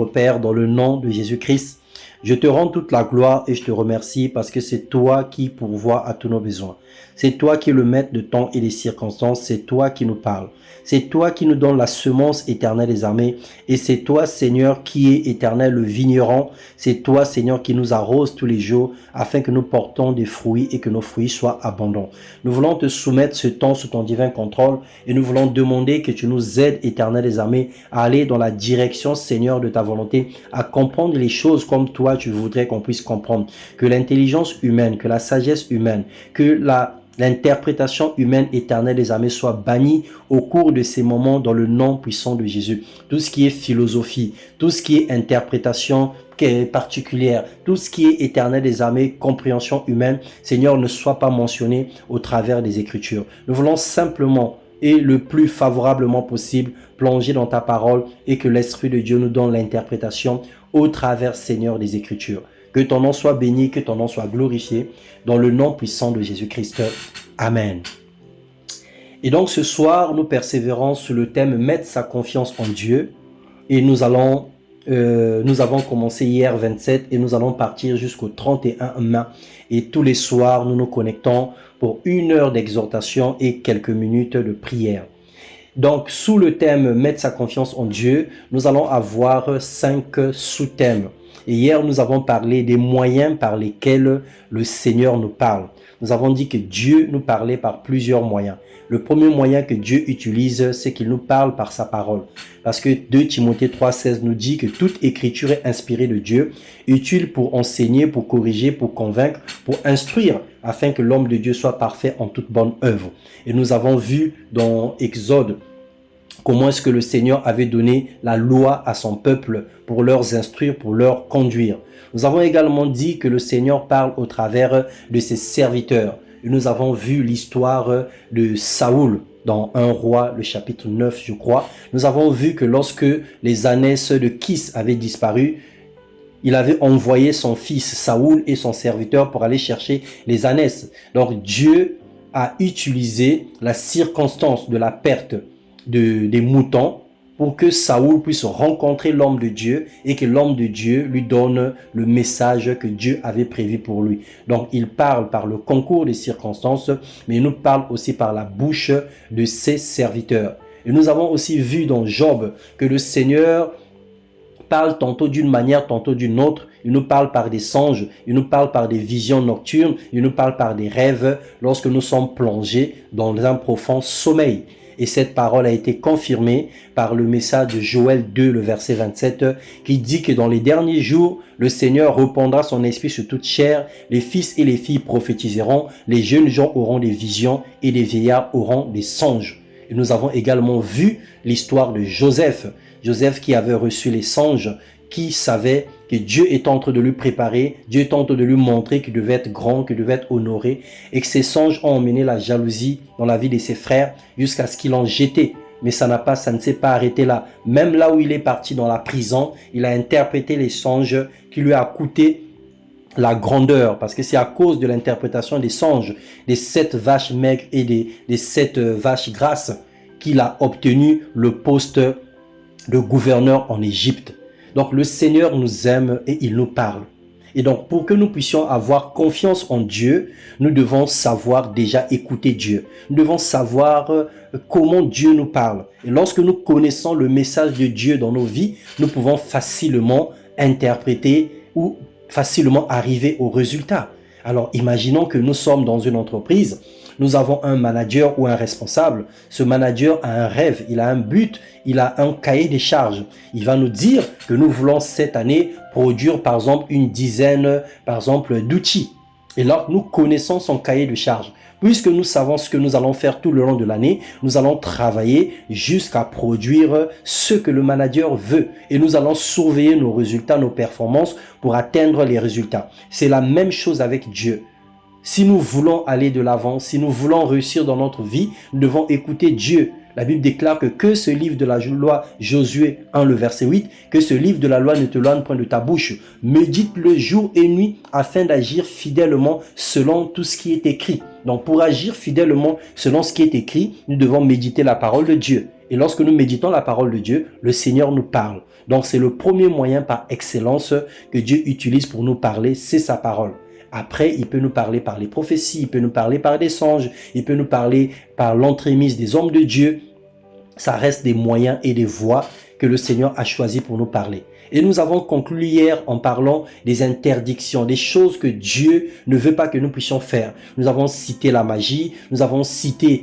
Père, dans le nom de Jésus-Christ, je te rends toute la gloire et je te remercie parce que c'est toi qui pourvois à tous nos besoins. C'est toi qui es le maître de temps et des circonstances. C'est toi qui nous parles. C'est toi qui nous donne la semence éternelle des armées. Et c'est toi, Seigneur, qui est éternel, le vigneron. C'est toi, Seigneur, qui nous arrose tous les jours afin que nous portons des fruits et que nos fruits soient abondants. Nous voulons te soumettre ce temps sous ton divin contrôle et nous voulons demander que tu nous aides, éternel des armées, à aller dans la direction, Seigneur, de ta volonté, à comprendre les choses comme toi tu voudrais qu'on puisse comprendre. Que l'intelligence humaine, que la sagesse humaine, que l'interprétation humaine éternelle des armées soit bannie au cours de ces moments dans le nom puissant de Jésus. Tout ce qui est philosophie, tout ce qui est interprétation particulière, tout ce qui est éternel des armées, compréhension humaine, Seigneur, ne soit pas mentionné au travers des Écritures. Nous voulons simplement et le plus favorablement possible plonger dans ta parole et que l'Esprit de Dieu nous donne l'interprétation au travers, Seigneur, des Écritures. Que ton nom soit béni, que ton nom soit glorifié dans le nom puissant de Jésus-Christ. Amen. Et donc ce soir, nous persévérons sur le thème « Mettre sa confiance en Dieu » et nous avons commencé hier 27 et nous allons partir jusqu'au 31 mai. Et tous les soirs, nous nous connectons pour 1 heure d'exhortation et quelques minutes de prière. Donc, sous le thème « Mettre sa confiance en Dieu », nous allons avoir 5 sous-thèmes. Et hier, nous avons parlé des moyens par lesquels le Seigneur nous parle. Nous avons dit que Dieu nous parlait par plusieurs moyens. Le premier moyen que Dieu utilise, c'est qu'il nous parle par sa parole. Parce que 2 Timothée 3,16 nous dit que toute écriture est inspirée de Dieu, utile pour enseigner, pour corriger, pour convaincre, pour instruire, afin que l'homme de Dieu soit parfait en toute bonne œuvre. Et nous avons vu dans Exode comment est-ce que le Seigneur avait donné la loi à son peuple pour leur instruire, pour leur conduire. Nous avons également dit que le Seigneur parle au travers de ses serviteurs. Et nous avons vu l'histoire de Saoul dans 1 Roi, le chapitre 9, je crois. Nous avons vu que lorsque les ânesses de Kis avaient disparu, il avait envoyé son fils Saoul et son serviteur pour aller chercher les ânesses. Donc Dieu a utilisé la circonstance de la perte des moutons pour que Saoul puisse rencontrer l'homme de Dieu et que l'homme de Dieu lui donne le message que Dieu avait prévu pour lui. Donc il parle par le concours des circonstances, mais il nous parle aussi par la bouche de ses serviteurs. Et nous avons aussi vu dans Job que le Seigneur parle tantôt d'une manière, tantôt d'une autre. Il nous parle par des songes, il nous parle par des visions nocturnes, il nous parle par des rêves lorsque nous sommes plongés dans un profond sommeil. Et cette parole a été confirmée par le message de Joël 2, le verset 27, qui dit que dans les derniers jours, le Seigneur répandra son esprit sur toute chair, les fils et les filles prophétiseront, les jeunes gens auront des visions et les vieillards auront des songes. Et nous avons également vu l'histoire de Joseph. Joseph qui avait reçu les songes, qui savait que Dieu est en train de lui préparer, Dieu est en train de lui montrer qu'il devait être grand, qu'il devait être honoré, et que ces songes ont emmené la jalousie dans la vie de ses frères jusqu'à ce qu'ils l'ont jeté. Mais ça ne s'est pas arrêté là. Même là où il est parti dans la prison, il a interprété les songes qui lui a coûté la grandeur, parce que c'est à cause de l'interprétation des songes, des 7 vaches maigres et des 7 vaches grasses qu'il a obtenu le poste de gouverneur en Égypte. Donc le Seigneur nous aime et il nous parle. Et donc pour que nous puissions avoir confiance en Dieu, nous devons savoir déjà écouter Dieu. Nous devons savoir comment Dieu nous parle. Et lorsque nous connaissons le message de Dieu dans nos vies, nous pouvons facilement interpréter ou facilement arriver au résultat. Alors imaginons que nous sommes dans une entreprise, nous avons un manager ou un responsable. Ce manager a un rêve, il a un but, il a un cahier des charges. Il va nous dire que nous voulons cette année produire par exemple une dizaine d'outils. Et là, nous connaissons son cahier de charges. Puisque nous savons ce que nous allons faire tout le long de l'année, nous allons travailler jusqu'à produire ce que le manager veut. Et nous allons surveiller nos résultats, nos performances pour atteindre les résultats. C'est la même chose avec Dieu. Si nous voulons aller de l'avant, si nous voulons réussir dans notre vie, nous devons écouter Dieu. La Bible déclare que ce livre de la loi, Josué 1, le verset 8, que ce livre de la loi ne te loigne point de ta bouche. Médite-le jour et nuit afin d'agir fidèlement selon tout ce qui est écrit. Donc pour agir fidèlement selon ce qui est écrit, nous devons méditer la parole de Dieu. Et lorsque nous méditons la parole de Dieu, le Seigneur nous parle. Donc c'est le premier moyen par excellence que Dieu utilise pour nous parler, c'est sa parole. Après, il peut nous parler par les prophéties, il peut nous parler par des songes, il peut nous parler par l'entremise des hommes de Dieu. Ça reste des moyens et des voies que le Seigneur a choisi pour nous parler. Et nous avons conclu hier en parlant des interdictions, des choses que Dieu ne veut pas que nous puissions faire. Nous avons cité la magie, nous avons cité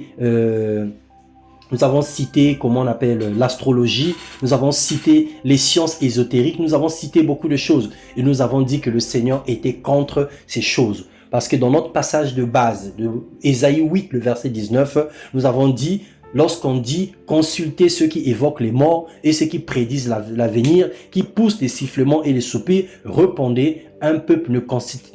comment on appelle l'astrologie, nous avons cité les sciences ésotériques, nous avons cité beaucoup de choses. Et nous avons dit que le Seigneur était contre ces choses. Parce que dans notre passage de base, de Ésaïe 8, le verset 19, nous avons dit, lorsqu'on dit consultez ceux qui évoquent les morts et ceux qui prédisent l'avenir, qui poussent des sifflements et les soupirs, répondez, un peuple ne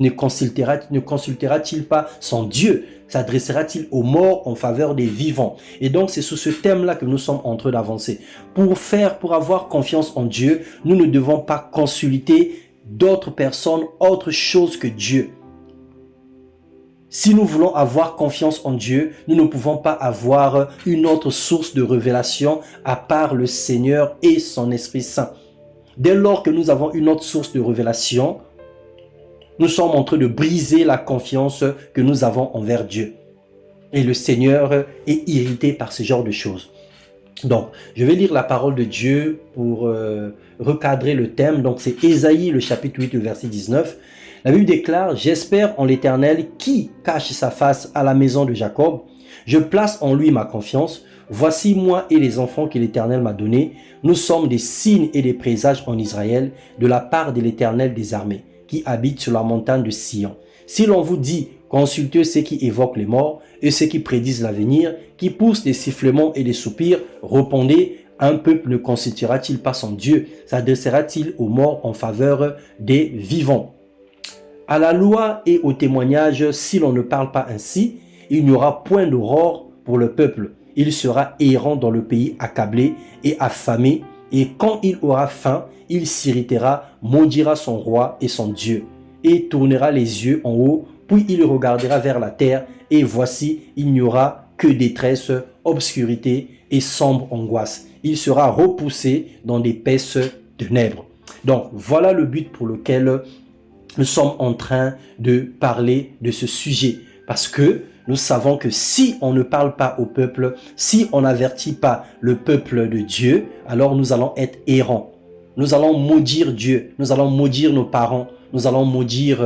consultera-t-il pas son Dieu? S'adressera-t-il aux morts en faveur des vivants? Et donc c'est sur ce thème-là que nous sommes en train d'avancer. Pour avoir confiance en Dieu, nous ne devons pas consulter d'autres personnes, autre chose que Dieu. Si nous voulons avoir confiance en Dieu, nous ne pouvons pas avoir une autre source de révélation à part le Seigneur et son Esprit Saint. Dès lors que nous avons une autre source de révélation, nous sommes en train de briser la confiance que nous avons envers Dieu. Et le Seigneur est irrité par ce genre de choses. Donc, je vais lire la parole de Dieu pour recadrer le thème. Donc, c'est Ésaïe, le chapitre 8, le verset 19. La Bible déclare, « J'espère en l'Éternel qui cache sa face à la maison de Jacob. Je place en lui ma confiance. Voici moi et les enfants que l'Éternel m'a donnés. Nous sommes des signes et des présages en Israël de la part de l'Éternel des armées, qui habite sur la montagne de Sion. Si l'on vous dit, consultez ceux qui évoquent les morts et ceux qui prédisent l'avenir, qui poussent des sifflements et des soupirs, répondez, un peuple ne consultera-t-il pas son Dieu? S'adressera-t-il aux morts en faveur des vivants? À la loi et au témoignage, si l'on ne parle pas ainsi, il n'y aura point d'aurore pour le peuple. Il sera errant dans le pays accablé et affamé, et quand il aura faim, il s'irritera, maudira son roi et son Dieu, et tournera les yeux en haut, puis il regardera vers la terre, et voici, il n'y aura que détresse, obscurité et sombre angoisse. Il sera repoussé dans d'épaisses ténèbres. Donc, voilà le but pour lequel nous sommes en train de parler de ce sujet. Parce que nous savons que si on ne parle pas au peuple, si on n'avertit pas le peuple de Dieu, alors nous allons être errants. Nous allons maudire Dieu, nous allons maudire nos parents, nous allons maudire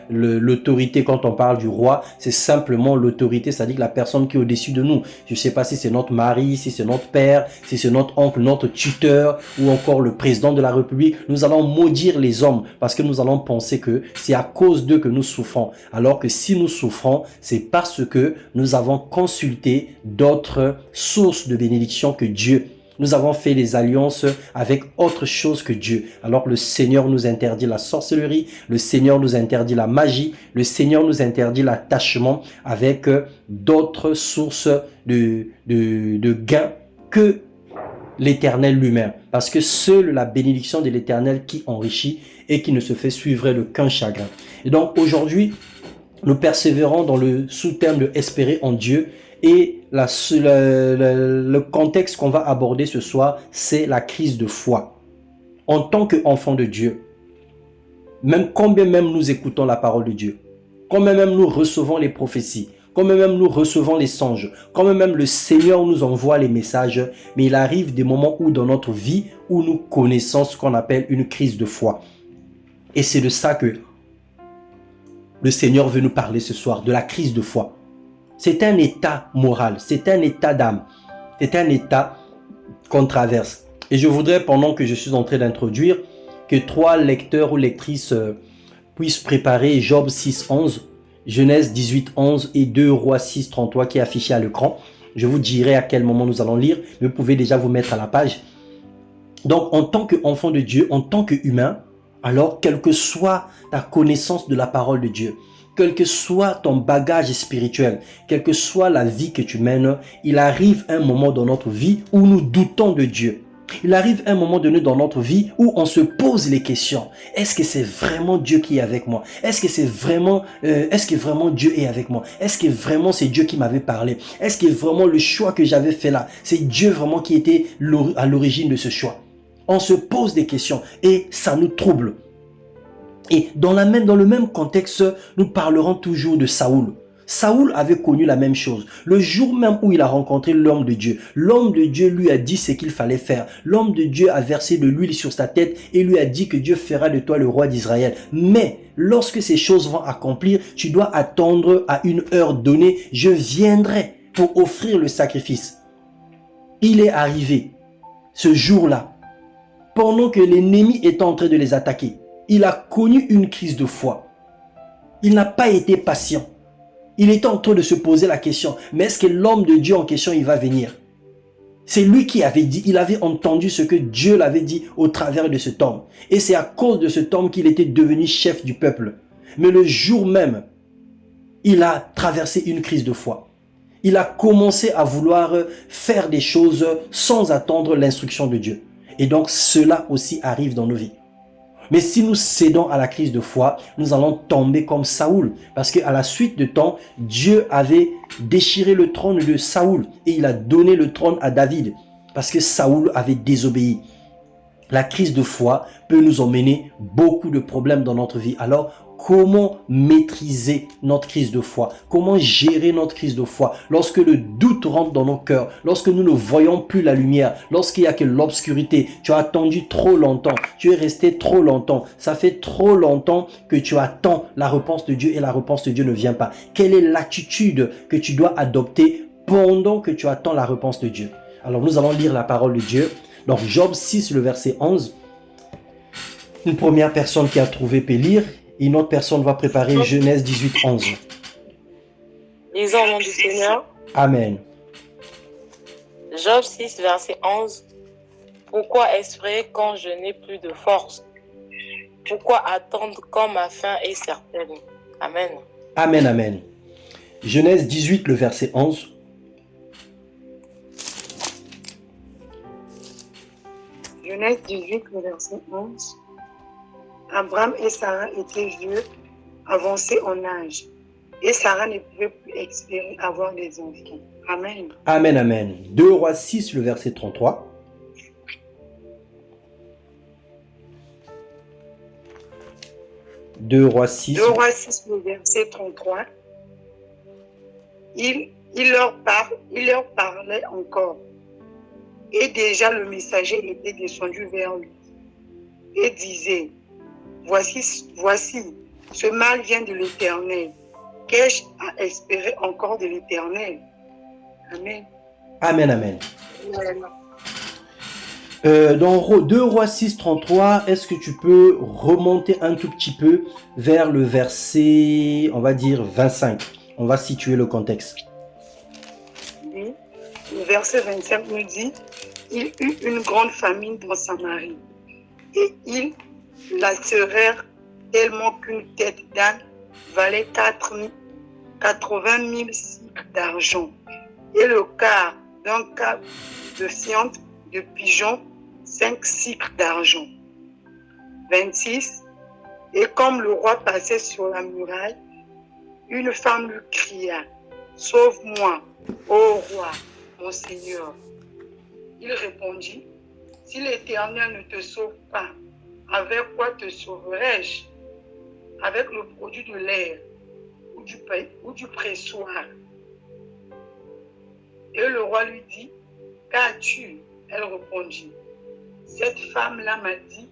l'autorité. Quand on parle du roi, c'est simplement l'autorité, c'est-à-dire la personne qui est au-dessus de nous. Je ne sais pas si c'est notre mari, si c'est notre père, si c'est notre oncle, notre tuteur ou encore le président de la République. Nous allons maudire les hommes parce que nous allons penser que c'est à cause d'eux que nous souffrons. Alors que si nous souffrons, c'est parce que nous avons consulté d'autres sources de bénédiction que Dieu. Nous avons fait des alliances avec autre chose que Dieu. Alors le Seigneur nous interdit la sorcellerie, le Seigneur nous interdit la magie, le Seigneur nous interdit l'attachement avec d'autres sources de gains que l'Éternel lui-même. Parce que seule la bénédiction de l'Éternel qui enrichit et qui ne se fait suivre de qu'un chagrin. Et donc aujourd'hui, nous persévérons dans le sous-thème de espérer en Dieu. Et le contexte qu'on va aborder ce soir, c'est la crise de foi. En tant qu'enfant de Dieu, combien même nous écoutons la parole de Dieu, combien même nous recevons les prophéties, combien même nous recevons les songes, combien même le Seigneur nous envoie les messages, mais il arrive des moments où dans notre vie, où nous connaissons ce qu'on appelle une crise de foi. Et c'est de ça que le Seigneur veut nous parler ce soir, de la crise de foi. C'est un état moral, c'est un état d'âme, c'est un état qu'on traverse. Et je voudrais, pendant que je suis en train d'introduire, que 3 lecteurs ou lectrices puissent préparer Job 6.11, Genèse 18.11 et 2 Rois 6.33 qui est affiché à l'écran. Je vous dirai à quel moment nous allons lire, mais vous pouvez déjà vous mettre à la page. Donc, en tant qu'enfant de Dieu, en tant qu'humain, alors quelle que soit ta connaissance de la parole de Dieu, quel que soit ton bagage spirituel, quelle que soit la vie que tu mènes, il arrive un moment dans notre vie où nous doutons de Dieu. Il arrive un moment donné dans notre vie où on se pose les questions. Est-ce que c'est vraiment Dieu qui est avec moi? Est-ce que vraiment Dieu est avec moi? Est-ce que vraiment c'est Dieu qui m'avait parlé? Est-ce que vraiment le choix que j'avais fait là, c'est Dieu vraiment qui était à l'origine de ce choix? On se pose des questions et ça nous trouble. Et dans le même contexte, nous parlerons toujours de Saoul. Saoul avait connu la même chose. Le jour même où il a rencontré l'homme de Dieu lui a dit ce qu'il fallait faire. L'homme de Dieu a versé de l'huile sur sa tête et lui a dit que Dieu fera de toi le roi d'Israël. Mais lorsque ces choses vont accomplir, tu dois attendre à une heure donnée. Je viendrai pour offrir le sacrifice. Il est arrivé ce jour-là, pendant que l'ennemi était en train de les attaquer. Il a connu une crise de foi. Il n'a pas été patient. Il était en train de se poser la question, mais est-ce que l'homme de Dieu en question, il va venir? C'est lui qui avait dit, il avait entendu ce que Dieu l'avait dit au travers de cet homme. Et c'est à cause de cet homme qu'il était devenu chef du peuple. Mais le jour même, il a traversé une crise de foi. Il a commencé à vouloir faire des choses sans attendre l'instruction de Dieu. Et donc cela aussi arrive dans nos vies. Mais si nous cédons à la crise de foi, nous allons tomber comme Saoul. Parce qu'à la suite de temps, Dieu avait déchiré le trône de Saoul et il a donné le trône à David. Parce que Saoul avait désobéi. La crise de foi peut nous emmener beaucoup de problèmes dans notre vie. Alors, comment maîtriser notre crise de foi? Comment gérer notre crise de foi? Lorsque le doute rentre dans nos cœurs, lorsque nous ne voyons plus la lumière, lorsqu'il n'y a que l'obscurité, tu as attendu trop longtemps, tu es resté trop longtemps, ça fait trop longtemps que tu attends la réponse de Dieu et la réponse de Dieu ne vient pas. Quelle est l'attitude que tu dois adopter pendant que tu attends la réponse de Dieu? Alors, nous allons lire la parole de Dieu. Donc, Job 6, le verset 11. Une première personne qui a trouvé peut lire. Une autre personne va préparer Genèse 18, 11. Lisons au nom du Seigneur. Amen. Job 6, verset 11. Pourquoi espérer quand je n'ai plus de force? Pourquoi attendre quand ma fin est certaine? Amen. Amen, amen. Genèse 18, le verset 11. Genèse 18, le verset 11. Abraham et Sarah étaient vieux, avancés en âge, et Sarah ne pouvait plus espérer avoir des enfants. Amen. Amen, amen. 2 Rois 6, le verset 33. Deux Rois 6, le verset 33. Il leur parlait encore. Et déjà le messager était descendu vers lui et disait, voici, ce mal vient de l'Éternel. Qu'ai-je à espérer encore de l'Éternel? Amen. Amen, amen. Dans 2 Rois 6, 33, est-ce que tu peux remonter un tout petit peu vers le verset, on va dire 25? On va situer le contexte. Oui. Le verset 25 nous dit, il eut une grande famine dans Samarie, et ils lacérèrent tellement qu'une tête d'âne valait 80 000 cycles d'argent, et le quart d'un quart de fiente de pigeon, 5 cycles d'argent. 26. Et comme le roi passait sur la muraille, une femme lui cria, sauve-moi, ô roi, mon Seigneur. Il répondit, si l'Éternel ne te sauve pas, avec quoi te sauverai-je? Avec le produit de l'air ou du pressoir? Et le roi lui dit, qu'as-tu? Elle répondit, cette femme-là m'a dit,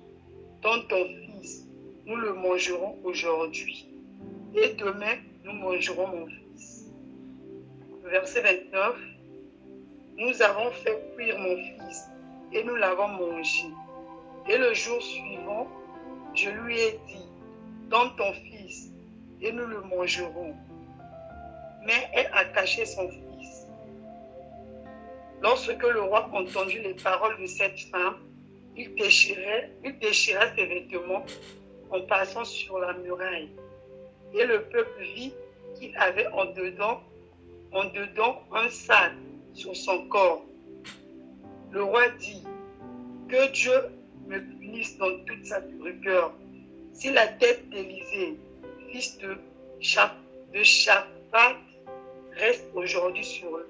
donne ton fils, nous le mangerons aujourd'hui, et demain nous mangerons mon fils. Verset 29. Nous avons fait cuire mon fils et nous l'avons mangé. Et le jour suivant, je lui ai dit, donne ton fils et nous le mangerons. Mais elle a caché son fils. Lorsque le roi entendit les paroles de cette femme, il déchira ses vêtements en passant sur la muraille. Et le peuple vit qu'il avait en dedans un sac sur son corps. Le roi dit, que Dieu me punisse dans toute sa rigueur. Si la tête d'Élisée, fils de Shaphat, reste aujourd'hui sur lui.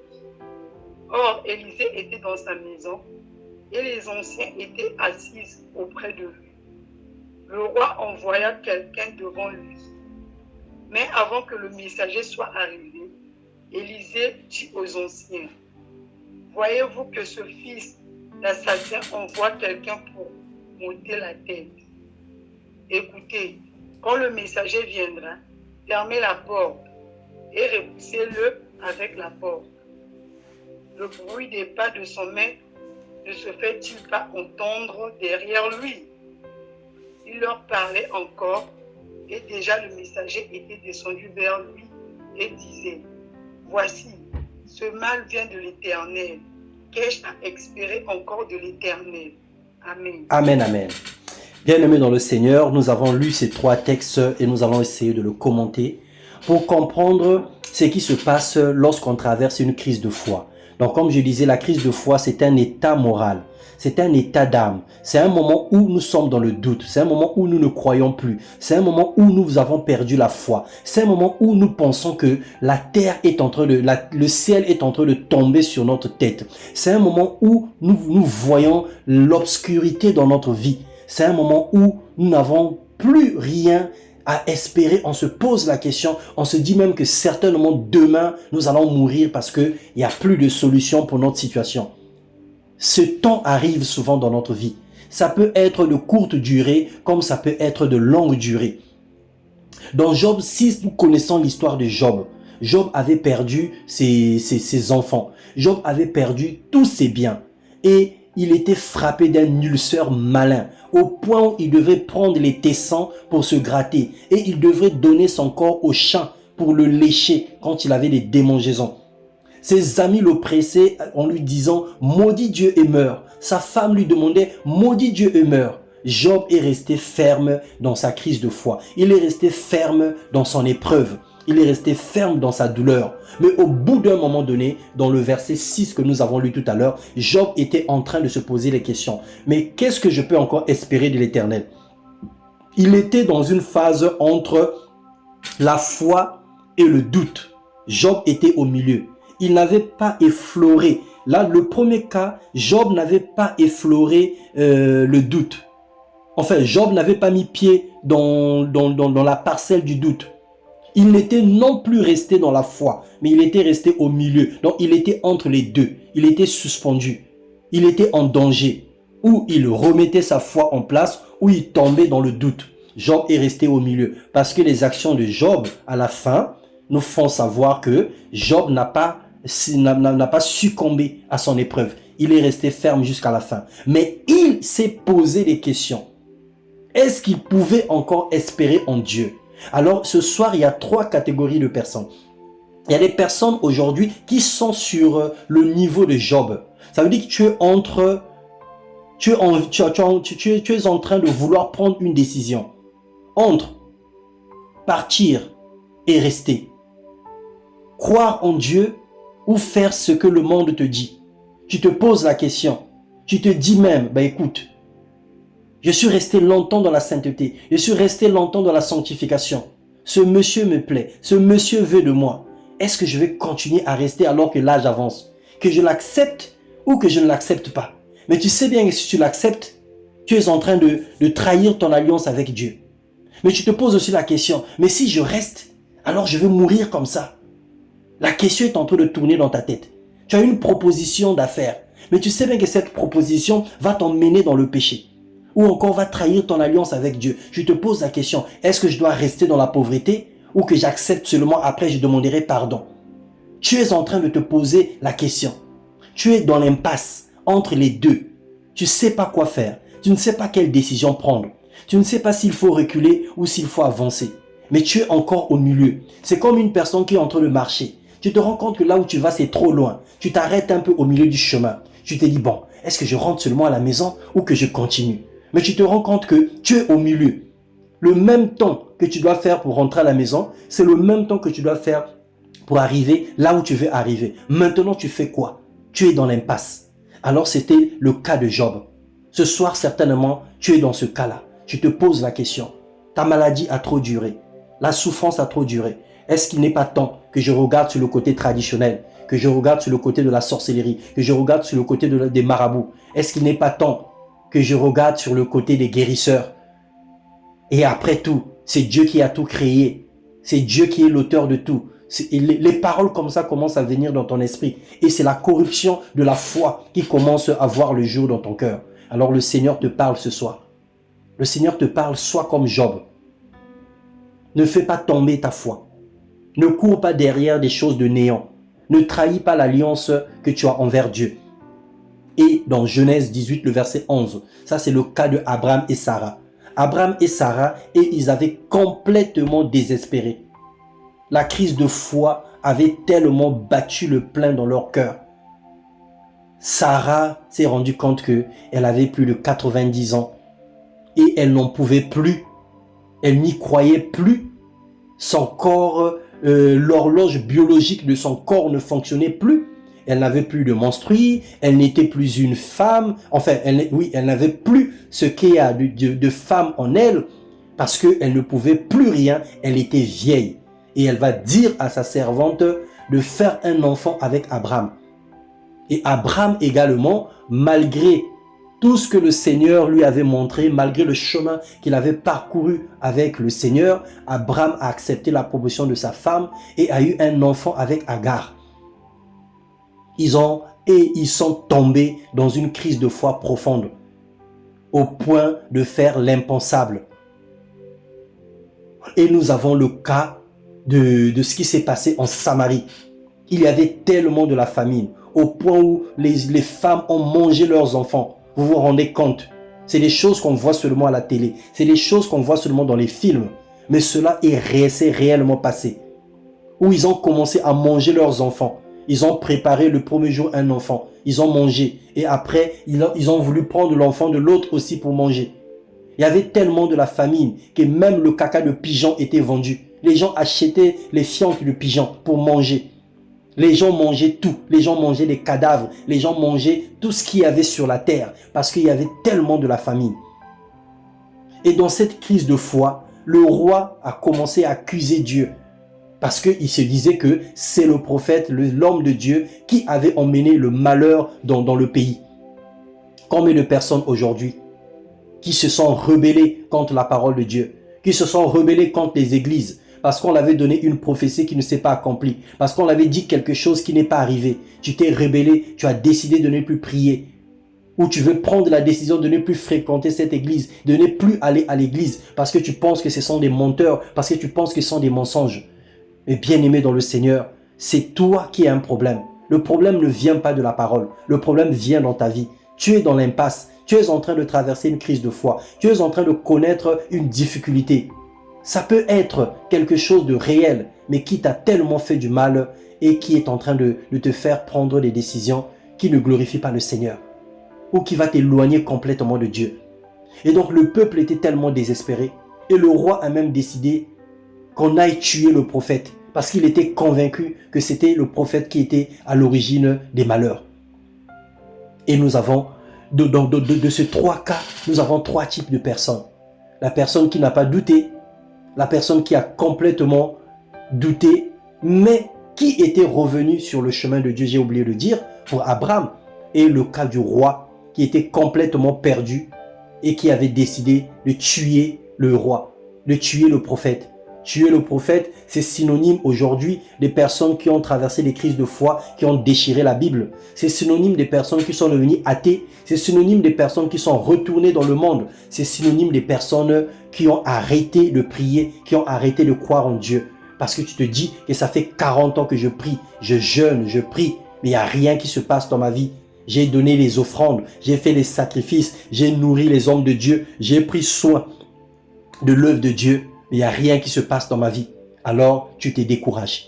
Or, Élisée était dans sa maison et les anciens étaient assis auprès de lui. Le roi envoya quelqu'un devant lui. Mais avant que le messager soit arrivé, Élisée dit aux anciens, voyez-vous que ce fils l'assassin envoie quelqu'un pour m'ôter la tête. Écoutez, quand le messager viendra, fermez la porte et repoussez-le avec la porte. Le bruit des pas de son maître ne se fait-il pas entendre derrière lui? Il leur parlait encore et déjà le messager était descendu vers lui et disait, voici, ce mal vient de l'Éternel. Qu'ai-je à espérer encore de l'Éternel? Amen. Amen, amen. Bien-aimés dans le Seigneur, nous avons lu ces 3 textes et nous allons essayer de le commenter pour comprendre ce qui se passe lorsqu'on traverse une crise de foi. Donc, comme je disais, la crise de foi, c'est un état moral. C'est un état d'âme. C'est un moment où nous sommes dans le doute. C'est un moment où nous ne croyons plus. C'est un moment où nous avons perdu la foi. C'est un moment où nous pensons que la terre est en train de, le ciel est en train de tomber sur notre tête. C'est un moment où nous voyons l'obscurité dans notre vie. C'est un moment où nous n'avons plus rien à espérer. On se pose la question, on se dit même que certainement demain, nous allons mourir parce qu'il n'y a plus de solution pour notre situation. Ce temps arrive souvent dans notre vie. Ça peut être de courte durée comme ça peut être de longue durée. Dans Job 6, nous connaissons l'histoire de Job. Job avait perdu ses enfants. Job avait perdu tous ses biens. Et il était frappé d'un ulcère malin, au point où il devait prendre les tessons pour se gratter. Et il devrait donner son corps au chat pour le lécher quand il avait des démangeaisons. Ses amis l'oppressaient en lui disant « Maudit Dieu et meurs ». Sa femme lui demandait « Maudit Dieu et meurs ». Job est resté ferme dans sa crise de foi. Il est resté ferme dans son épreuve. Il est resté ferme dans sa douleur. Mais au bout d'un moment donné, dans le verset 6 que nous avons lu tout à l'heure, Job était en train de se poser les questions. Mais qu'est-ce que je peux encore espérer de l'Éternel? Il était dans une phase entre la foi et le doute. Job était au milieu. Il n'avait pas effleuré. Là, le premier cas, Job n'avait pas effleuré le doute. Enfin, Job n'avait pas mis pied dans la parcelle du doute. Il n'était non plus resté dans la foi, mais il était resté au milieu. Donc, il était entre les deux. Il était suspendu. Il était en danger. Ou il remettait sa foi en place, ou il tombait dans le doute. Job est resté au milieu. Parce que les actions de Job, à la fin, nous font savoir que Job n'a pas succombé à son épreuve. Il est resté ferme jusqu'à la fin. Mais il s'est posé des questions. Est-ce qu'il pouvait encore espérer en Dieu? Alors, ce soir, il y a 3 catégories de personnes. Il y a des personnes aujourd'hui qui sont sur le niveau de Job. Ça veut dire que tu es en train de vouloir prendre une décision. Entre partir et rester. Croire en Dieu ou faire ce que le monde te dit. Tu te poses la question. Tu te dis même, écoute, je suis resté longtemps dans la sainteté. Je suis resté longtemps dans la sanctification. Ce monsieur me plaît. Ce monsieur veut de moi. Est-ce que je vais continuer à rester alors que l'âge avance? Que je l'accepte ou que je ne l'accepte pas? Mais tu sais bien que si tu l'acceptes, tu es en train de trahir ton alliance avec Dieu. Mais tu te poses aussi la question, mais si je reste, alors je vais mourir comme ça. La question est en train de tourner dans ta tête. Tu as une proposition d'affaires, mais tu sais bien que cette proposition va t'emmener dans le péché. Ou encore va trahir ton alliance avec Dieu. Je te pose la question, est-ce que je dois rester dans la pauvreté ou que j'accepte seulement après je demanderai pardon? Tu es en train de te poser la question. Tu es dans l'impasse entre les deux. Tu ne sais pas quoi faire. Tu ne sais pas quelle décision prendre. Tu ne sais pas s'il faut reculer ou s'il faut avancer. Mais tu es encore au milieu. C'est comme une personne qui est en train de marcher. Tu te rends compte que là où tu vas, c'est trop loin. Tu t'arrêtes un peu au milieu du chemin. Tu te dis, bon, est-ce que je rentre seulement à la maison ou que je continue? Mais tu te rends compte que tu es au milieu. Le même temps que tu dois faire pour rentrer à la maison, c'est le même temps que tu dois faire pour arriver là où tu veux arriver. Maintenant, tu fais quoi? Tu es dans l'impasse. Alors, c'était le cas de Job. Ce soir, certainement, tu es dans ce cas-là. Tu te poses la question. Ta maladie a trop duré. La souffrance a trop duré. Est-ce qu'il n'est pas temps que je regarde sur le côté traditionnel, que je regarde sur le côté de la sorcellerie, que je regarde sur le côté des marabouts? Est-ce qu'il n'est pas temps que je regarde sur le côté des guérisseurs? Et après tout, c'est Dieu qui a tout créé. C'est Dieu qui est l'auteur de tout. Les paroles comme ça commencent à venir dans ton esprit. Et c'est la corruption de la foi qui commence à voir le jour dans ton cœur. Alors le Seigneur te parle ce soir. Le Seigneur te parle, sois comme Job. Ne fais pas tomber ta foi. Ne cours pas derrière des choses de néant. Ne trahis pas l'alliance que tu as envers Dieu. Et dans Genèse 18, le verset 11, ça c'est le cas de Abraham et Sarah. Abraham et Sarah, et ils avaient complètement désespéré. La crise de foi avait tellement battu le plein dans leur cœur. Sarah s'est rendue compte qu'elle avait plus de 90 ans et elle n'en pouvait plus. Elle n'y croyait plus. Son corps, l'horloge biologique de son corps ne fonctionnait plus. Elle n'avait plus de menstrues, elle n'était plus une femme. Enfin, elle n'avait plus ce qu'il y a de femme en elle parce qu'elle ne pouvait plus rien. Elle était vieille. Et elle va dire à sa servante de faire un enfant avec Abraham. Et Abraham également, malgré tout ce que le Seigneur lui avait montré, malgré le chemin qu'il avait parcouru avec le Seigneur, Abraham a accepté la proposition de sa femme et a eu un enfant avec Agar. Ils sont tombés dans une crise de foi profonde, au point de faire l'impensable. Et nous avons le cas de ce qui s'est passé en Samarie. Il y avait tellement de la famine, au point où les femmes ont mangé leurs enfants. Vous vous rendez compte? C'est des choses qu'on voit seulement à la télé. C'est des choses qu'on voit seulement dans les films. Mais cela s'est réellement passé. Où ils ont commencé à manger leurs enfants. Ils ont préparé le premier jour un enfant. Ils ont mangé. Et après, ils ont voulu prendre l'enfant de l'autre aussi pour manger. Il y avait tellement de la famine que même le caca de pigeon était vendu. Les gens achetaient les fientes de pigeons pour manger. Les gens mangeaient tout. Les gens mangeaient les cadavres. Les gens mangeaient tout ce qu'il y avait sur la terre. Parce qu'il y avait tellement de la famine. Et dans cette crise de foi, le roi a commencé à accuser Dieu. Parce qu'il se disait que c'est le prophète, l'homme de Dieu, qui avait emmené le malheur dans le pays. Combien de personnes aujourd'hui qui se sont rebellées contre la parole de Dieu, qui se sont rebellées contre les églises, parce qu'on l'avait donné une prophétie qui ne s'est pas accomplie, parce qu'on l'avait dit quelque chose qui n'est pas arrivé. Tu t'es rebellé, tu as décidé de ne plus prier, ou tu veux prendre la décision de ne plus fréquenter cette église, de ne plus aller à l'église, parce que tu penses que ce sont des menteurs, parce que tu penses que ce sont des mensonges. Mais bien-aimé dans le Seigneur, c'est toi qui as un problème. Le problème ne vient pas de la parole, le problème vient dans ta vie. Tu es dans l'impasse, tu es en train de traverser une crise de foi, tu es en train de connaître une difficulté. Ça peut être quelque chose de réel, mais qui t'a tellement fait du mal et qui est en train de te faire prendre des décisions qui ne glorifient pas le Seigneur ou qui va t'éloigner complètement de Dieu. Et donc le peuple était tellement désespéré et le roi a même décidé qu'on aille tuer le prophète parce qu'il était convaincu que c'était le prophète qui était à l'origine des malheurs. Et nous avons, de ces trois cas, nous avons trois types de personnes. La personne qui n'a pas douté, la personne qui a complètement douté, mais qui était revenue sur le chemin de Dieu, j'ai oublié de dire, pour Abraham, et le cas du roi qui était complètement perdu et qui avait décidé de tuer le roi, de tuer le prophète. Tuer le prophète, c'est synonyme aujourd'hui des personnes qui ont traversé des crises de foi, qui ont déchiré la Bible. C'est synonyme des personnes qui sont devenues athées. C'est synonyme des personnes qui sont retournées dans le monde. C'est synonyme des personnes qui ont arrêté de prier, qui ont arrêté de croire en Dieu. Parce que tu te dis que ça fait 40 ans que je prie, je jeûne, je prie, mais il n'y a rien qui se passe dans ma vie. J'ai donné les offrandes, j'ai fait les sacrifices, j'ai nourri les hommes de Dieu, j'ai pris soin de l'œuvre de Dieu. Il n'y a rien qui se passe dans ma vie. Alors, tu te décourages.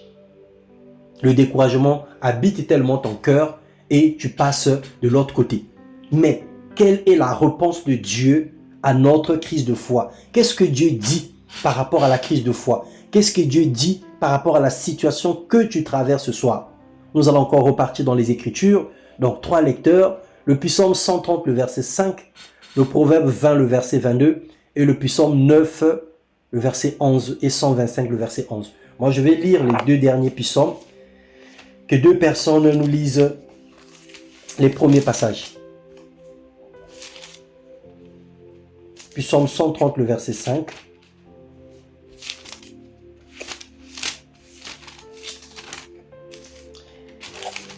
Le découragement habite tellement ton cœur et tu passes de l'autre côté. Mais, quelle est la réponse de Dieu à notre crise de foi? Qu'est-ce que Dieu dit par rapport à la crise de foi? Qu'est-ce que Dieu dit par rapport à la situation que tu traverses ce soir? Nous allons encore repartir dans les Écritures. Donc, 3 lecteurs. Le psaume 130, le verset 5. Le proverbe 20, le verset 22. Et le psaume 9, le verset 11. Et 125, le verset 11. Moi, je vais lire les 2 derniers psaumes. Que 2 personnes nous lisent les premiers passages. Psaume 130, le verset 5.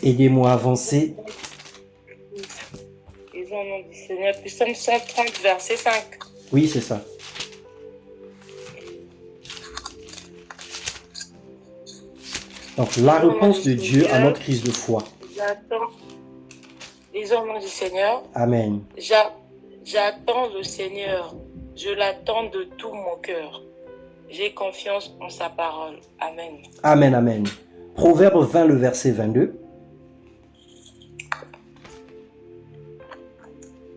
Aidez-moi à avancer. Disons au nom du Seigneur. Psaume 130, verset 5. Oui, c'est ça. Donc, la réponse de Dieu à notre crise de foi. J'attends. Disons au nom du Seigneur. Amen. J'attends le Seigneur. Je l'attends de tout mon cœur. J'ai confiance en sa parole. Amen. Amen, amen. Proverbe 20, le verset 22.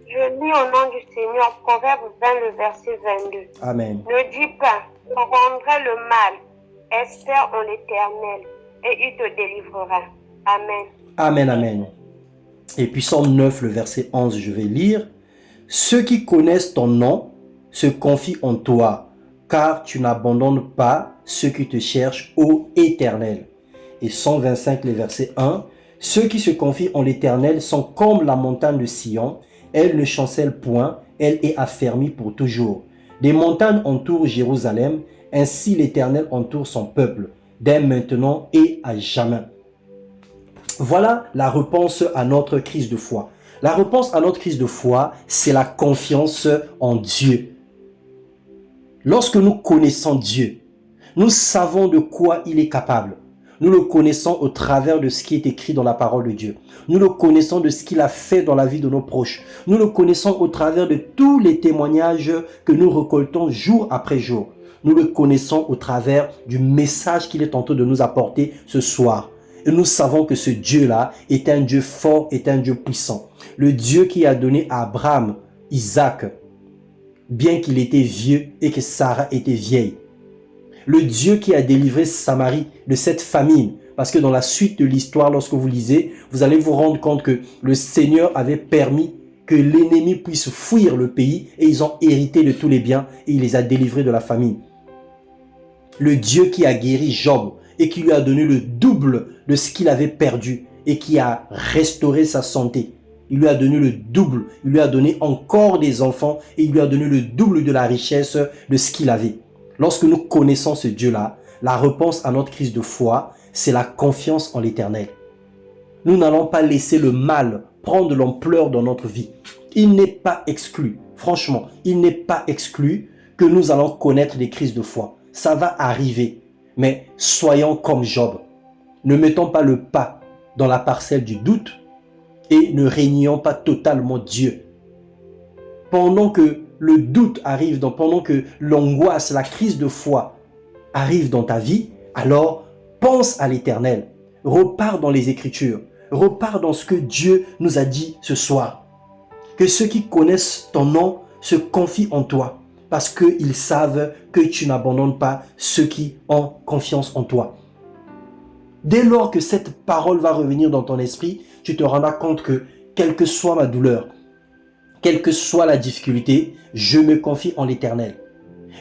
Je lis au nom du Seigneur, Proverbe 20, le verset 22. Amen. Ne dis pas, on rendrait le mal. Espère en l'Éternel, et il te délivrera. Amen. Amen, amen. Et puis Psaume 9, le verset 11, je vais lire. Ceux qui connaissent ton nom se confient en toi, car tu n'abandonnes pas ceux qui te cherchent, ô Éternel. Et 125, le verset 1. Ceux qui se confient en l'Éternel sont comme la montagne de Sion. Elle ne chancelle point, elle est affermie pour toujours. Des montagnes entourent Jérusalem, ainsi l'Éternel entoure son peuple, dès maintenant et à jamais. Voilà la réponse à notre crise de foi. La réponse à notre crise de foi, c'est la confiance en Dieu. Lorsque nous connaissons Dieu, nous savons de quoi il est capable. Nous le connaissons au travers de ce qui est écrit dans la parole de Dieu. Nous le connaissons de ce qu'il a fait dans la vie de nos proches. Nous le connaissons au travers de tous les témoignages que nous récoltons jour après jour. Nous le connaissons au travers du message qu'il est en train de nous apporter ce soir. Et nous savons que ce Dieu-là est un Dieu fort, est un Dieu puissant. Le Dieu qui a donné à Abraham, Isaac, bien qu'il était vieux et que Sarah était vieille. Le Dieu qui a délivré Samarie de cette famine. Parce que dans la suite de l'histoire, lorsque vous lisez, vous allez vous rendre compte que le Seigneur avait permis que l'ennemi puisse fuir le pays et ils ont hérité de tous les biens et il les a délivrés de la famine. Le Dieu qui a guéri Job et qui lui a donné le double de ce qu'il avait perdu et qui a restauré sa santé. Il lui a donné le double, il lui a donné encore des enfants et il lui a donné le double de la richesse de ce qu'il avait. Lorsque nous connaissons ce Dieu-là, la réponse à notre crise de foi, c'est la confiance en l'Éternel. Nous n'allons pas laisser le mal prendre l'ampleur dans notre vie. Il n'est pas exclu, franchement, il n'est pas exclu que nous allons connaître des crises de foi. Ça va arriver, mais soyons comme Job. Ne mettons pas le pas dans la parcelle du doute et ne régnons pas totalement Dieu. Pendant que le doute arrive, pendant que l'angoisse, la crise de foi arrive dans ta vie, alors pense à l'Éternel. Repars dans les Écritures. Repars dans ce que Dieu nous a dit ce soir. Que ceux qui connaissent ton nom se confient en toi parce qu'ils savent que tu n'abandonnes pas ceux qui ont confiance en toi. Dès lors que cette parole va revenir dans ton esprit, tu te rendras compte que quelle que soit ma douleur, quelle que soit la difficulté, je me confie en l'Éternel.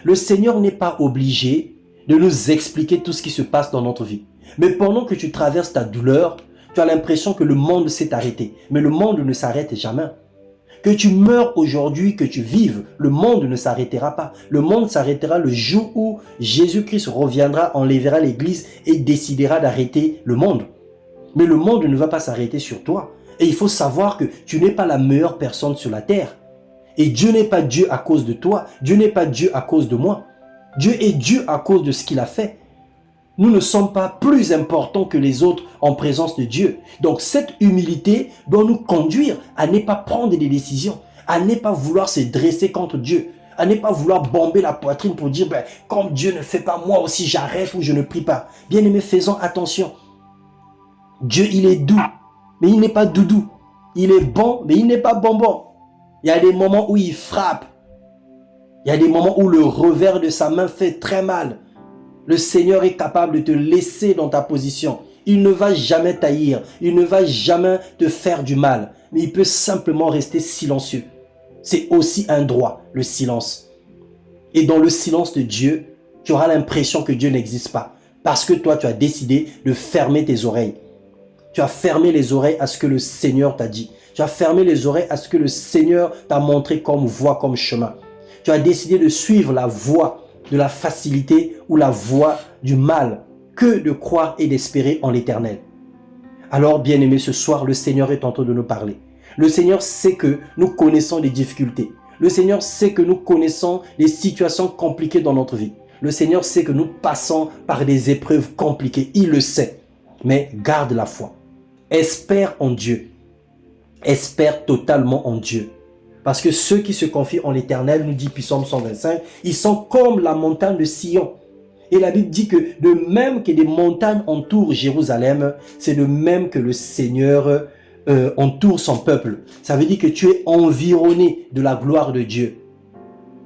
Le Seigneur n'est pas obligé de nous expliquer tout ce qui se passe dans notre vie. Mais pendant que tu traverses ta douleur, tu as l'impression que le monde s'est arrêté. Mais le monde ne s'arrête jamais. Que tu meurs aujourd'hui, que tu vives, le monde ne s'arrêtera pas. Le monde s'arrêtera le jour où Jésus-Christ reviendra, enlèvera l'Église et décidera d'arrêter le monde. Mais le monde ne va pas s'arrêter sur toi. Et il faut savoir que tu n'es pas la meilleure personne sur la terre. Et Dieu n'est pas Dieu à cause de toi. Dieu n'est pas Dieu à cause de moi. Dieu est Dieu à cause de ce qu'il a fait. Nous ne sommes pas plus importants que les autres en présence de Dieu. Donc cette humilité doit nous conduire à ne pas prendre des décisions, à ne pas vouloir se dresser contre Dieu, à ne pas vouloir bomber la poitrine pour dire comme Dieu ne fait pas, moi aussi j'arrête ou je ne prie pas. Bien-aimés, faisons attention. Dieu, il est doux, mais il n'est pas doudou. Il est bon, mais il n'est pas bonbon. Il y a des moments où il frappe. Il y a des moments où le revers de sa main fait très mal. Le Seigneur est capable de te laisser dans ta position. Il ne va jamais t'haïr. Il ne va jamais te faire du mal. Mais il peut simplement rester silencieux. C'est aussi un droit, le silence. Et dans le silence de Dieu, tu auras l'impression que Dieu n'existe pas. Parce que toi, tu as décidé de fermer tes oreilles. Tu as fermé les oreilles à ce que le Seigneur t'a dit. Tu as fermé les oreilles à ce que le Seigneur t'a montré comme voie, comme chemin. Tu as décidé de suivre la voie de la facilité ou la voie du mal que de croire et d'espérer en l'Éternel. Alors, bien-aimés, ce soir, le Seigneur est en train de nous parler. Le Seigneur sait que nous connaissons des difficultés. Le Seigneur sait que nous connaissons des situations compliquées dans notre vie. Le Seigneur sait que nous passons par des épreuves compliquées. Il le sait. Mais garde la foi. Espère en Dieu. Espère totalement en Dieu. Parce que ceux qui se confient en l'Éternel, nous dit Psaume 125, ils sont comme la montagne de Sion. Et la Bible dit que de même que des montagnes entourent Jérusalem, c'est de même que le Seigneur entoure son peuple. Ça veut dire que tu es environné de la gloire de Dieu.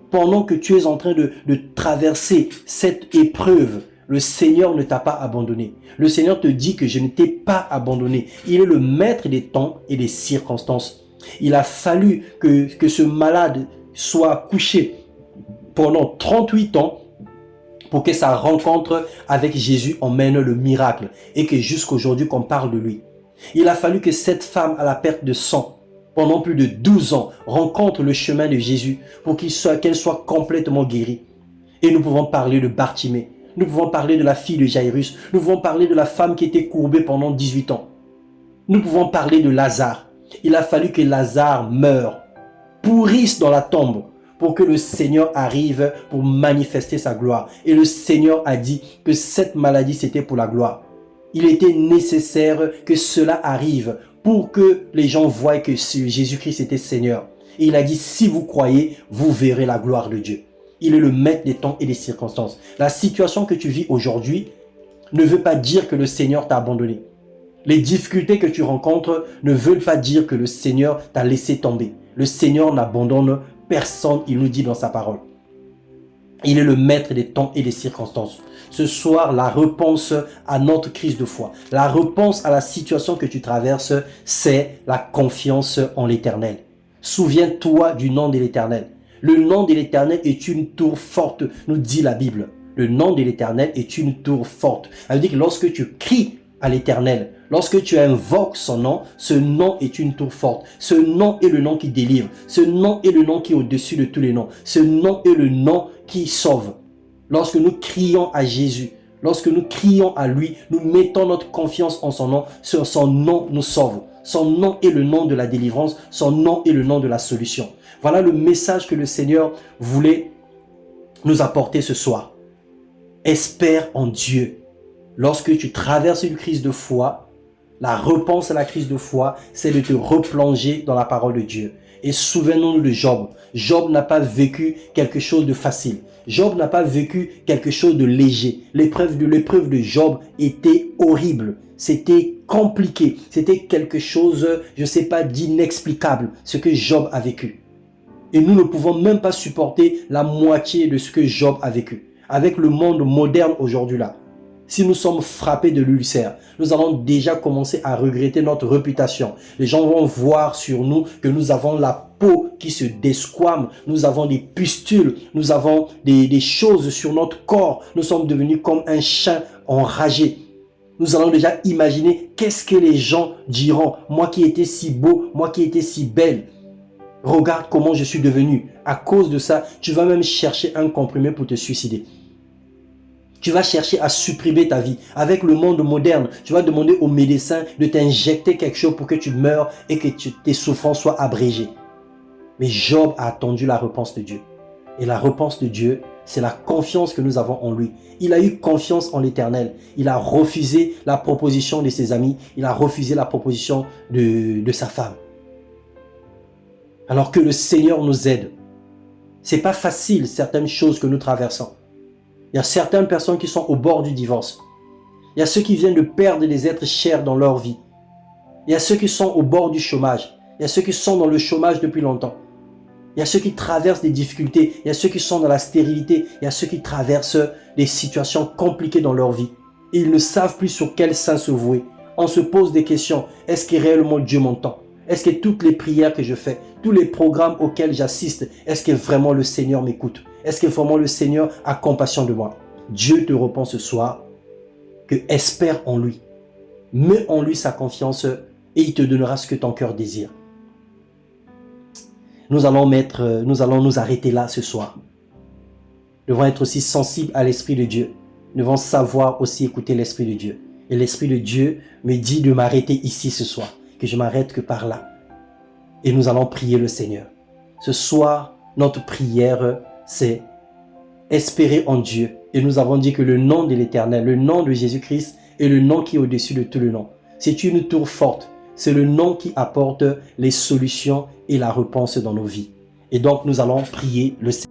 Pendant que tu es en train de traverser cette épreuve, le Seigneur ne t'a pas abandonné. Le Seigneur te dit que je ne t'ai pas abandonné. Il est le maître des temps et des circonstances. Il a fallu que ce malade soit couché pendant 38 ans pour que sa rencontre avec Jésus emmène le miracle et que jusqu'aujourd'hui qu'on parle de lui. Il a fallu que cette femme à la perte de sang pendant plus de 12 ans rencontre le chemin de Jésus pour qu'elle soit complètement guérie. Et nous pouvons parler de Bartimée. Nous pouvons parler de la fille de Jairus. Nous pouvons parler de la femme qui était courbée pendant 18 ans. Nous pouvons parler de Lazare. Il a fallu que Lazare meure, pourrisse dans la tombe pour que le Seigneur arrive pour manifester sa gloire. Et le Seigneur a dit que cette maladie, c'était pour la gloire. Il était nécessaire que cela arrive pour que les gens voient que Jésus-Christ était Seigneur. Et il a dit, si vous croyez, vous verrez la gloire de Dieu. Il est le maître des temps et des circonstances. La situation que tu vis aujourd'hui ne veut pas dire que le Seigneur t'a abandonné. Les difficultés que tu rencontres ne veulent pas dire que le Seigneur t'a laissé tomber. Le Seigneur n'abandonne personne, il nous dit dans sa parole. Il est le maître des temps et des circonstances. Ce soir, la réponse à notre crise de foi, la réponse à la situation que tu traverses, c'est la confiance en l'Éternel. Souviens-toi du nom de l'Éternel. Le nom de l'Éternel est une tour forte, nous dit la Bible. Le nom de l'Éternel est une tour forte. Ça veut dire que lorsque tu cries à l'Éternel, lorsque tu invoques son nom, ce nom est une tour forte. Ce nom est le nom qui délivre. Ce nom est le nom qui est au-dessus de tous les noms. Ce nom est le nom qui sauve. Lorsque nous crions à Jésus, lorsque nous crions à lui, nous mettons notre confiance en son nom. Son nom nous sauve. Son nom est le nom de la délivrance. Son nom est le nom de la solution. Voilà le message que le Seigneur voulait nous apporter ce soir. Espère en Dieu. Lorsque tu traverses une crise de foi, la réponse à la crise de foi, c'est de te replonger dans la parole de Dieu. Et souvenons-nous de Job. Job n'a pas vécu quelque chose de facile. Job n'a pas vécu quelque chose de léger. L'épreuve de Job était horrible. C'était compliqué. C'était quelque chose, je ne sais pas, d'inexplicable, ce que Job a vécu. Et nous ne pouvons même pas supporter la moitié de ce que Job a vécu. Avec le monde moderne aujourd'hui là, si nous sommes frappés de l'ulcère, nous allons déjà commencer à regretter notre réputation. Les gens vont voir sur nous que nous avons la peau qui se desquame, nous avons des pustules, nous avons des choses sur notre corps. Nous sommes devenus comme un chien enragé. Nous allons déjà imaginer qu'est-ce que les gens diront. Moi qui étais si beau, moi qui étais si belle. Regarde comment je suis devenu. À cause de ça, tu vas même chercher un comprimé pour te suicider. Tu vas chercher à supprimer ta vie. Avec le monde moderne, tu vas demander au médecin de t'injecter quelque chose pour que tu meurs et que tes souffrances soient abrégées. Mais Job a attendu la réponse de Dieu. Et la réponse de Dieu, c'est la confiance que nous avons en lui. Il a eu confiance en l'Éternel. Il a refusé la proposition de ses amis. Il a refusé la proposition de sa femme. Alors que le Seigneur nous aide. C'est pas facile certaines choses que nous traversons. Il y a certaines personnes qui sont au bord du divorce. Il y a ceux qui viennent de perdre des êtres chers dans leur vie. Il y a ceux qui sont au bord du chômage. Il y a ceux qui sont dans le chômage depuis longtemps. Il y a ceux qui traversent des difficultés. Il y a ceux qui sont dans la stérilité. Il y a ceux qui traversent des situations compliquées dans leur vie. Et ils ne savent plus sur quel sein se vouer. On se pose des questions. Est-ce que réellement Dieu m'entend? Est-ce que toutes les prières que je fais, tous les programmes auxquels j'assiste, est-ce que vraiment le Seigneur m'écoute? Est-ce que vraiment le Seigneur a compassion de moi? Dieu te répond ce soir que espère en lui. Mets en lui sa confiance et il te donnera ce que ton cœur désire. Nous allons nous arrêter là ce soir. Nous devons être aussi sensibles à l'Esprit de Dieu. Nous devons savoir aussi écouter l'Esprit de Dieu. Et l'Esprit de Dieu me dit de m'arrêter ici ce soir, que je m'arrête que par là. Et nous allons prier le Seigneur. Ce soir, notre prière, c'est espérer en Dieu. Et nous avons dit que le nom de l'Éternel, le nom de Jésus-Christ est le nom qui est au-dessus de tout le nom. C'est une tour forte. C'est le nom qui apporte les solutions et la réponse dans nos vies. Et donc, nous allons prier le Seigneur.